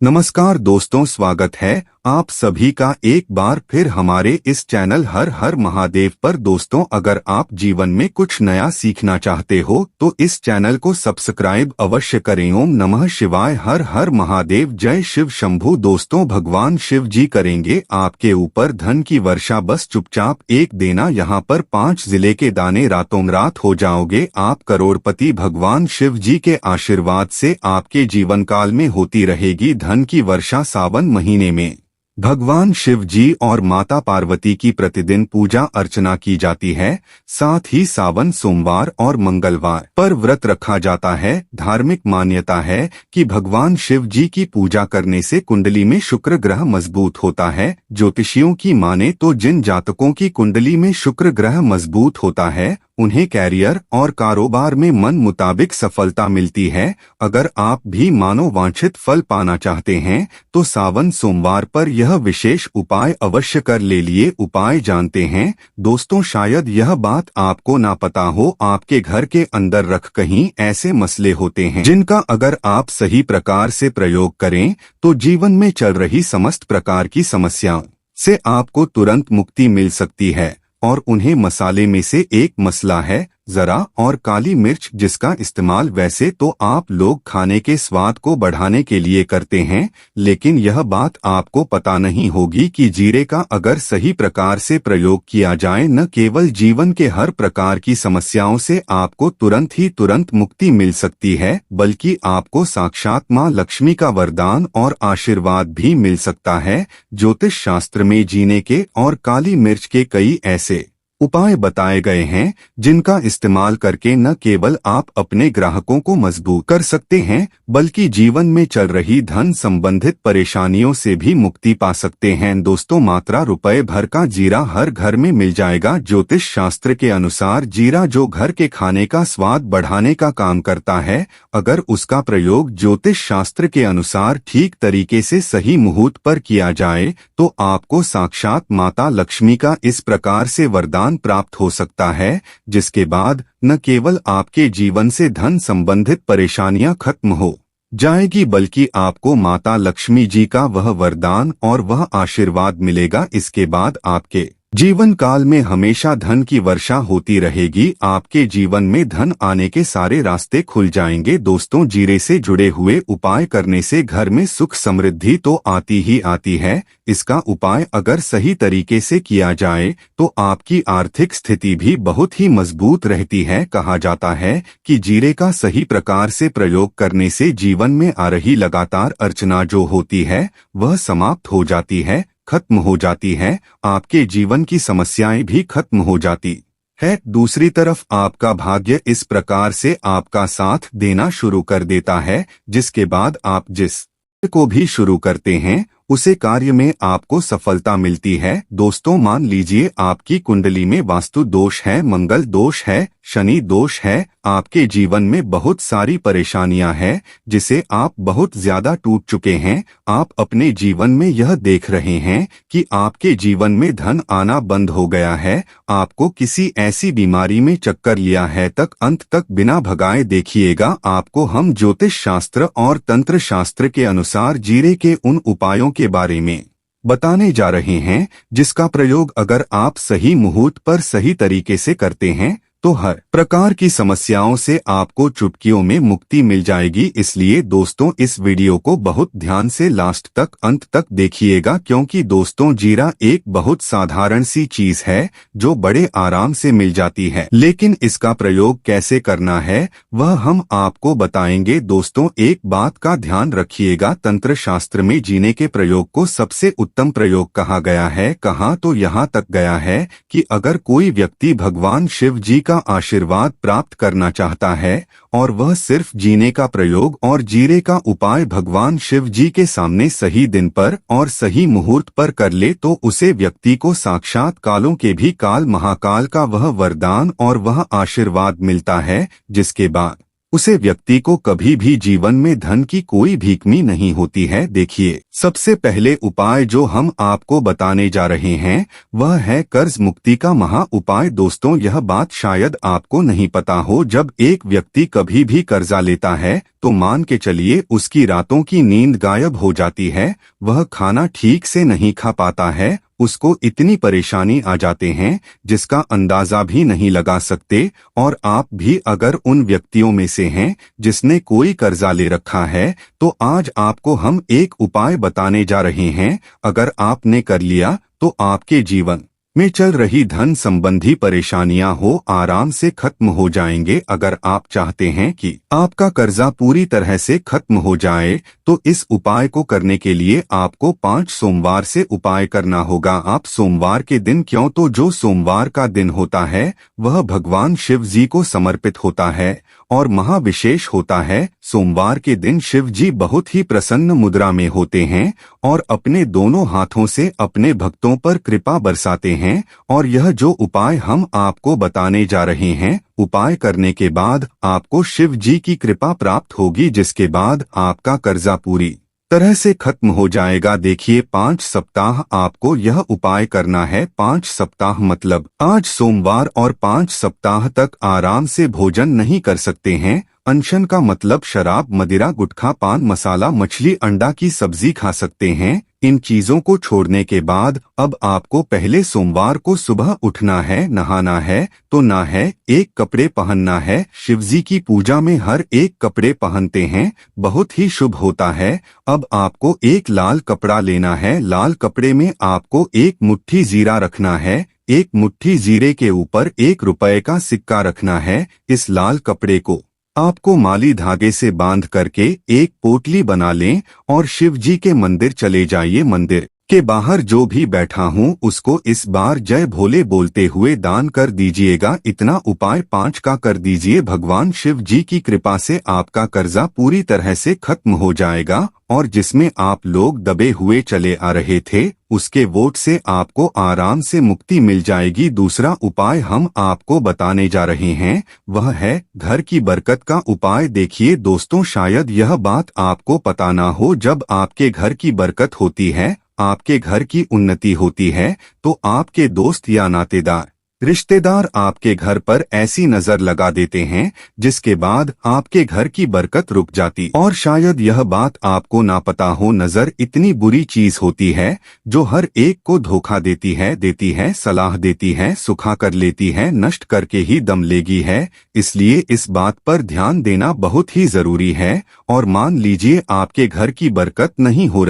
नमस्कार दोस्तों, स्वागत है आप सभी का एक बार फिर हमारे इस चैनल हर हर महादेव पर। दोस्तों, अगर आप जीवन में कुछ नया सीखना चाहते हो तो इस चैनल को सब्सक्राइब अवश्य करें। ओम नमः शिवाय, हर हर महादेव, जय शिव शंभू। दोस्तों, भगवान शिव जी करेंगे आपके ऊपर धन की वर्षा, बस चुपचाप एक देना यहाँ पर 5 जिले के दाने, रातों रात हो जाओगे आप करोड़पति। भगवान शिव जी के आशीर्वाद से आपके जीवन काल में होती रहेगी धन की वर्षा। सावन महीने में भगवान शिव जी और माता पार्वती की प्रतिदिन पूजा अर्चना की जाती है। साथ ही सावन सोमवार और मंगलवार पर व्रत रखा जाता है। धार्मिक मान्यता है कि भगवान शिव जी की पूजा करने से कुंडली में शुक्र ग्रह मजबूत होता है। ज्योतिषियों की माने तो जिन जातकों की कुंडली में शुक्र ग्रह मजबूत होता है उन्हें कैरियर और कारोबार में मन मुताबिक सफलता मिलती है। अगर आप भी मनोवांछित फल पाना चाहते हैं तो सावन सोमवार पर यह विशेष उपाय अवश्य कर ले। लिए उपाय जानते हैं दोस्तों। शायद यह बात आपको ना पता हो, आपके घर के अंदर रख कहीं ऐसे मसले होते हैं जिनका अगर आप सही प्रकार से प्रयोग करें तो जीवन में चल रही समस्त प्रकार की समस्याओं से आपको तुरंत मुक्ति मिल सकती है। और उन्हें मसाले में से एक मसला है जरा और काली मिर्च, जिसका इस्तेमाल वैसे तो आप लोग खाने के स्वाद को बढ़ाने के लिए करते हैं, लेकिन यह बात आपको पता नहीं होगी कि जीरे का अगर सही प्रकार से प्रयोग किया जाए न केवल जीवन के हर प्रकार की समस्याओं से आपको तुरंत मुक्ति मिल सकती है, बल्कि आपको साक्षात मां लक्ष्मी का वरदान और आशीर्वाद भी मिल सकता है। ज्योतिष शास्त्र में जीने के और काली मिर्च के कई ऐसे उपाय बताए गए हैं जिनका इस्तेमाल करके न केवल आप अपने ग्राहकों को मजबूत कर सकते हैं, बल्कि जीवन में चल रही धन संबंधित परेशानियों से भी मुक्ति पा सकते हैं। दोस्तों, मात्रा रुपए भर का जीरा हर घर में मिल जाएगा। ज्योतिष शास्त्र के अनुसार जीरा जो घर के खाने का स्वाद बढ़ाने का काम करता है, अगर उसका प्रयोग ज्योतिष शास्त्र के अनुसार ठीक तरीके से सही मुहूर्त पर किया जाए तो आपको साक्षात माता लक्ष्मी का इस प्रकार से वरदान प्राप्त हो सकता है, जिसके बाद न केवल आपके जीवन से धन संबंधित परेशानियां खत्म हो जाएगी, बल्कि आपको माता लक्ष्मी जी का वह वरदान और वह आशीर्वाद मिलेगा। इसके बाद आपके जीवन काल में हमेशा धन की वर्षा होती रहेगी। आपके जीवन में धन आने के सारे रास्ते खुल जाएंगे। दोस्तों, जीरे से जुड़े हुए उपाय करने से घर में सुख समृद्धि तो आती ही आती है। इसका उपाय अगर सही तरीके से किया जाए तो आपकी आर्थिक स्थिति भी बहुत ही मजबूत रहती है। कहा जाता है कि जीरे का सही प्रकार से प्रयोग करने से जीवन में आ रही लगातार अर्चना जो होती है वह समाप्त हो जाती है, खत्म हो जाती है। आपके जीवन की समस्याएं भी खत्म हो जाती है। दूसरी तरफ आपका भाग्य इस प्रकार से आपका साथ देना शुरू कर देता है, जिसके बाद आप जिस को भी शुरू करते हैं उसे कार्य में आपको सफलता मिलती है। दोस्तों, मान लीजिए आपकी कुंडली में वास्तु दोष है, मंगल दोष है, शनि दोष है, आपके जीवन में बहुत सारी परेशानियां हैं जिसे आप बहुत ज्यादा टूट चुके हैं। आप अपने जीवन में यह देख रहे हैं कि आपके जीवन में धन आना बंद हो गया है, आपको किसी ऐसी बीमारी में चक्कर लिया है, तक अंत तक बिना भगाए देखिएगा आपको हम ज्योतिष शास्त्र और तंत्र शास्त्र के अनुसार जीरे के उन उपायों के बारे में बताने जा रहे हैं जिसका प्रयोग अगर आप सही मुहूर्त पर सही तरीके से करते हैं तो हर प्रकार की समस्याओं से आपको चुटकियों में मुक्ति मिल जाएगी। इसलिए दोस्तों, इस वीडियो को बहुत ध्यान से लास्ट तक अंत तक देखिएगा, क्योंकि दोस्तों जीरा एक बहुत साधारण सी चीज है जो बड़े आराम से मिल जाती है, लेकिन इसका प्रयोग कैसे करना है वह हम आपको बताएंगे। दोस्तों, एक बात का ध्यान रखिएगा, तंत्र शास्त्र में जीने के प्रयोग को सबसे उत्तम प्रयोग कहा गया है। कहा तो यहाँ तक गया है कि अगर कोई व्यक्ति भगवान शिव जी का आशीर्वाद प्राप्त करना चाहता है और वह सिर्फ जीने का प्रयोग और जीरे का उपाय भगवान शिव जी के सामने सही दिन पर और सही मुहूर्त पर कर ले तो उसे व्यक्ति को साक्षात कालों के भी काल महाकाल का वह वरदान और वह आशीर्वाद मिलता है, जिसके बाद उसे व्यक्ति को कभी भी जीवन में धन की कोई भीखमी नहीं होती है। देखिए, सबसे पहले उपाय जो हम आपको बताने जा रहे हैं वह है कर्ज मुक्ति का महा उपाय। दोस्तों, यह बात शायद आपको नहीं पता हो, जब एक व्यक्ति कभी भी कर्जा लेता है तो मान के चलिए उसकी रातों की नींद गायब हो जाती है, वह खाना ठीक से नहीं खा पाता है, उसको इतनी परेशानी आ जाते हैं जिसका अंदाजा भी नहीं लगा सकते। और आप भी अगर उन व्यक्तियों में से हैं जिसने कोई कर्जा ले रखा है, तो आज आपको हम एक उपाय बताने जा रहे हैं। अगर आपने कर लिया तो आपके जीवन में चल रही धन संबंधी परेशानियां हो आराम से खत्म हो जाएंगे। अगर आप चाहते हैं कि आपका कर्जा पूरी तरह से खत्म हो जाए तो इस उपाय को करने के लिए आपको 5 सोमवार से उपाय करना होगा। आप सोमवार के दिन क्यों? तो जो सोमवार का दिन होता है वह भगवान शिव जी को समर्पित होता है और महाविशेष होता है। सोमवार के दिन शिव जी बहुत ही प्रसन्न मुद्रा में होते हैं और अपने दोनों हाथों से अपने भक्तों पर कृपा बरसाते हैं। और यह जो उपाय हम आपको बताने जा रहे हैं, उपाय करने के बाद आपको शिव जी की कृपा प्राप्त होगी, जिसके बाद आपका कर्जा पूरी तरह से खत्म हो जाएगा। देखिए, 5 सप्ताह आपको यह उपाय करना है। 5 सप्ताह मतलब आज सोमवार और 5 सप्ताह तक आराम से भोजन नहीं कर सकते हैं। अनशन का मतलब शराब, मदिरा, गुटखा, पान मसाला, मछली, अंडा की सब्जी खा सकते हैं। इन चीजों को छोड़ने के बाद अब आपको पहले सोमवार को सुबह उठना है, नहाना है तो ना है, एक कपड़े पहनना है। शिवजी की पूजा में हर एक कपड़े पहनते हैं, बहुत ही शुभ होता है। अब आपको एक लाल कपड़ा लेना है, लाल कपड़े में आपको एक मुट्ठी जीरा रखना है, एक मुट्ठी जीरे के ऊपर 1 रुपए का सिक्का रखना है। इस लाल कपड़े को आपको माली धागे से बांध करके एक पोटली बना लें और शिव जी के मंदिर चले जाइए। मंदिर के बाहर जो भी बैठा हूँ उसको इस बार जय भोले बोलते हुए दान कर दीजिएगा। इतना उपाय 5 का कर दीजिए। भगवान शिव जी की कृपा से आपका कर्जा पूरी तरह से खत्म हो जाएगा और जिसमें आप लोग दबे हुए चले आ रहे थे उसके वोट से आपको आराम से मुक्ति मिल जाएगी। दूसरा उपाय हम आपको बताने जा रहे हैं वह है घर की बरकत का उपाय। देखिए दोस्तों, शायद यह बात आपको पता ना हो, जब आपके घर की बरकत होती है, आपके घर की उन्नति होती है, तो आपके दोस्त या नातेदार रिश्तेदार आपके घर पर ऐसी नजर लगा देते हैं जिसके बाद आपके घर की बरकत रुक जाती। और शायद यह बात आपको ना पता हो, नजर इतनी बुरी चीज होती है जो हर एक को धोखा देती है, सलाह देती है, सुखा कर लेती है, नष्ट करके ही दम लेगी है। इसलिए इस बात पर ध्यान देना बहुत ही जरूरी है। और मान लीजिए आपके घर की बरकत नहीं हो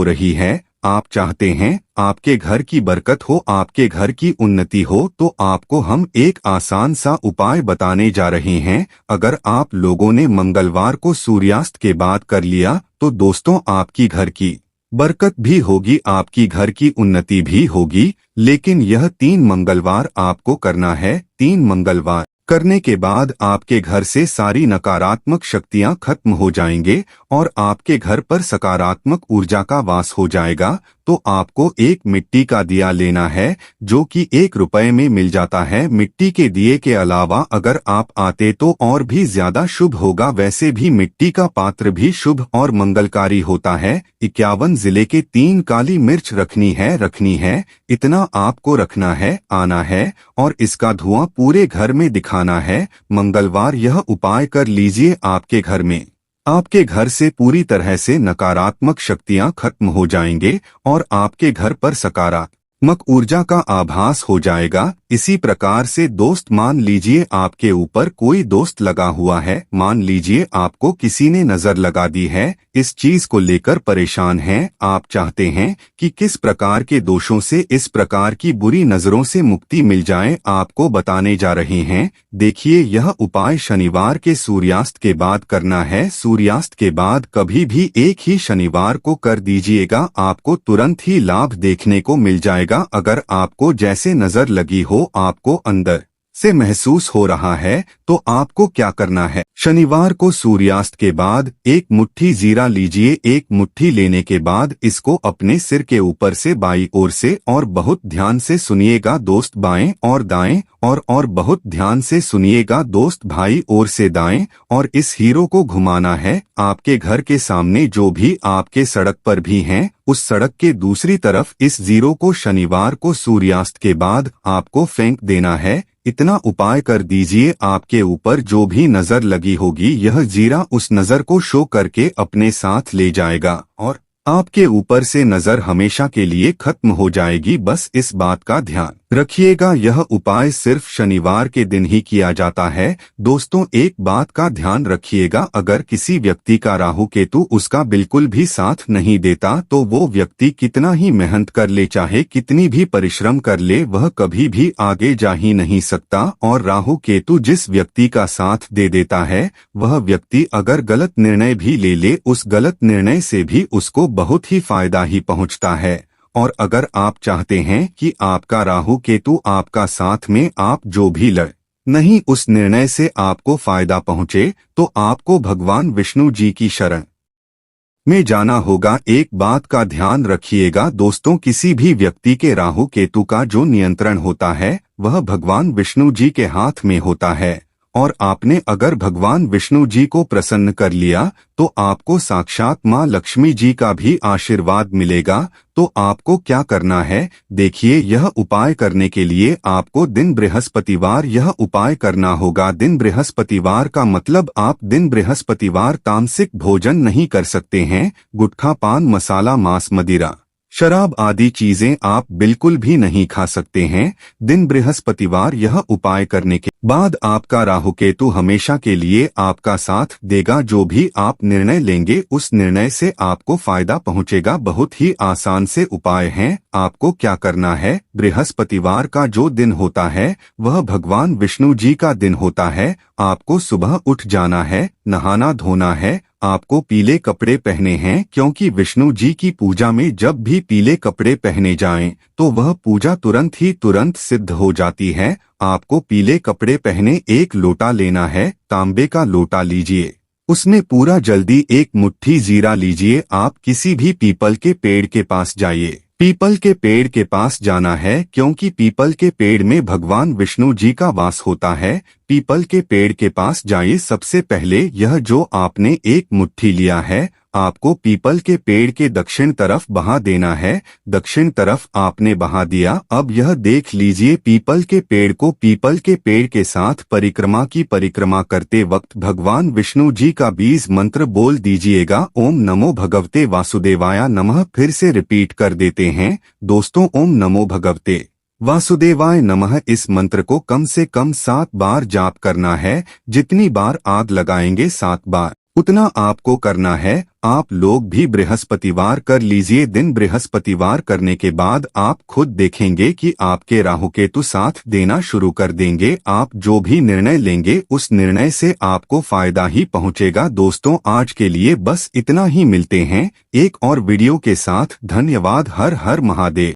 रही है, आप चाहते हैं आपके घर की बरकत हो, आपके घर की उन्नति हो, तो आपको हम एक आसान सा उपाय बताने जा रहे हैं। अगर आप लोगों ने मंगलवार को सूर्यास्त के बाद कर लिया तो दोस्तों आपकी घर की बरकत भी होगी, आपकी घर की उन्नति भी होगी। लेकिन यह 3 मंगलवार आपको करना है। 3 मंगलवार करने के बाद आपके घर से सारी नकारात्मक शक्तियां खत्म हो जाएंगे और आपके घर पर सकारात्मक ऊर्जा का वास हो जाएगा। तो आपको एक मिट्टी का दिया लेना है जो कि 1 रुपए में मिल जाता है। मिट्टी के दिए के अलावा अगर आप आते तो और भी ज्यादा शुभ होगा। वैसे भी मिट्टी का पात्र भी शुभ और मंगलकारी होता है। 51 जिले के 3 काली मिर्च रखनी है। इतना आपको रखना है, आना है और इसका धुआं पूरे घर में दिखाना है। मंगलवार यह उपाय कर लीजिए, आपके घर से पूरी तरह से नकारात्मक शक्तियां खत्म हो जाएंगे और आपके घर पर सकारात्मक ऊर्जा का आभास हो जाएगा। इसी प्रकार से दोस्त, मान लीजिए आपके ऊपर कोई दोस्त लगा हुआ है, मान लीजिए आपको किसी ने नजर लगा दी है, इस चीज को लेकर परेशान हैं, आप चाहते हैं कि किस प्रकार के दोषों से, इस प्रकार की बुरी नजरों से मुक्ति मिल जाए, आपको बताने जा रहे हैं। देखिए, यह उपाय शनिवार के सूर्यास्त के बाद करना है। सूर्यास्त के बाद कभी भी एक ही शनिवार को कर दीजिएगा, आपको तुरंत ही लाभ देखने को मिल जाएगा। अगर आपको जैसे नजर लगी हो, आपको अंदर से महसूस हो रहा है तो आपको क्या करना है। शनिवार को सूर्यास्त के बाद एक मुट्ठी जीरा लीजिए। एक मुट्ठी लेने के बाद इसको अपने सिर के ऊपर से बाईं ओर से और बहुत ध्यान से सुनिएगा दोस्त, बाएं और दाएं और बहुत ध्यान से सुनिएगा दोस्त, भाई ओर से दाएं, और इस हीरो को घुमाना है आपके घर के सामने जो भी आपके सड़क पर भी हैं, उस सड़क के दूसरी तरफ इस जीरो को शनिवार को सूर्यास्त के बाद आपको फेंक देना है। इतना उपाय कर दीजिए, आपके ऊपर जो भी नजर लगी होगी यह जीरा उस नजर को शो करके अपने साथ ले जाएगा और आपके ऊपर से नजर हमेशा के लिए खत्म हो जाएगी। बस इस बात का ध्यान रखिएगा, यह उपाय सिर्फ शनिवार के दिन ही किया जाता है। दोस्तों एक बात का ध्यान रखिएगा, अगर किसी व्यक्ति का राहु केतु उसका बिल्कुल भी साथ नहीं देता तो वो व्यक्ति कितना ही मेहनत कर ले, चाहे कितनी भी परिश्रम कर ले, वह कभी भी आगे जा ही नहीं सकता। और राहु केतु जिस व्यक्ति का साथ दे देता है वह व्यक्ति अगर गलत निर्णय भी ले ले, उस गलत निर्णय से भी उसको बहुत ही फायदा ही पहुंचता है। और अगर आप चाहते हैं कि आपका राहु केतु आपका साथ में, आप जो भी लड़ नहीं उस निर्णय से आपको फायदा पहुंचे, तो आपको भगवान विष्णु जी की शरण में जाना होगा। एक बात का ध्यान रखिएगा दोस्तों, किसी भी व्यक्ति के राहु केतु का जो नियंत्रण होता है वह भगवान विष्णु जी के हाथ में होता है। और आपने अगर भगवान विष्णु जी को प्रसन्न कर लिया तो आपको साक्षात माँ लक्ष्मी जी का भी आशीर्वाद मिलेगा। तो आपको क्या करना है, देखिए, यह उपाय करने के लिए आपको दिन बृहस्पतिवार यह उपाय करना होगा। दिन बृहस्पतिवार का मतलब आप दिन बृहस्पतिवार तामसिक भोजन नहीं कर सकते हैं। गुटखा, पान मसाला, मांस, मदिरा, शराब आदि चीजें आप बिल्कुल भी नहीं खा सकते हैं। दिन बृहस्पतिवार यह उपाय करने के बाद आपका राहु केतु हमेशा के लिए आपका साथ देगा। जो भी आप निर्णय लेंगे उस निर्णय से आपको फायदा पहुंचेगा। बहुत ही आसान से उपाय हैं। आपको क्या करना है, बृहस्पतिवार का जो दिन होता है वह भगवान विष्णु जी का दिन होता है। आपको सुबह उठ जाना है, नहाना धोना है, आपको पीले कपड़े पहने हैं, क्योंकि विष्णु जी की पूजा में जब भी पीले कपड़े पहने जाएं तो वह पूजा तुरंत सिद्ध हो जाती है। आपको पीले कपड़े पहने एक लोटा लेना है, तांबे का लोटा लीजिए, उसमें पूरा जल्दी एक मुट्ठी जीरा लीजिए। आप किसी भी पीपल के पेड़ के पास जाइए, पीपल के पेड़ के पास जाना है, क्योंकि पीपल के पेड़ में भगवान विष्णु जी का वास होता है। पीपल के पेड़ के पास जाइए। सबसे पहले यह जो आपने एक मुट्ठी लिया है आपको पीपल के पेड़ के दक्षिण तरफ बहा देना है। दक्षिण तरफ आपने बहा दिया। अब यह देख लीजिए, पीपल के पेड़ को पीपल के पेड़ के साथ परिक्रमा करते वक्त भगवान विष्णु जी का बीज मंत्र बोल दीजिएगा, ओम नमो भगवते वासुदेवाय नमः। फिर से रिपीट कर देते हैं दोस्तों, ओम नमो भगवते वासुदेवाय नमः। इस मंत्र को कम से कम 7 बार जाप करना है। जितनी बार आग लगाएंगे 7 बार उतना आपको करना है। आप लोग भी बृहस्पतिवार कर लीजिए। दिन बृहस्पतिवार करने के बाद आप खुद देखेंगे कि आपके राहु केतु साथ देना शुरू कर देंगे। आप जो भी निर्णय लेंगे उस निर्णय से आपको फायदा ही पहुंचेगा। दोस्तों आज के लिए बस इतना ही, मिलते हैं एक और वीडियो के साथ। धन्यवाद। हर हर महादेव।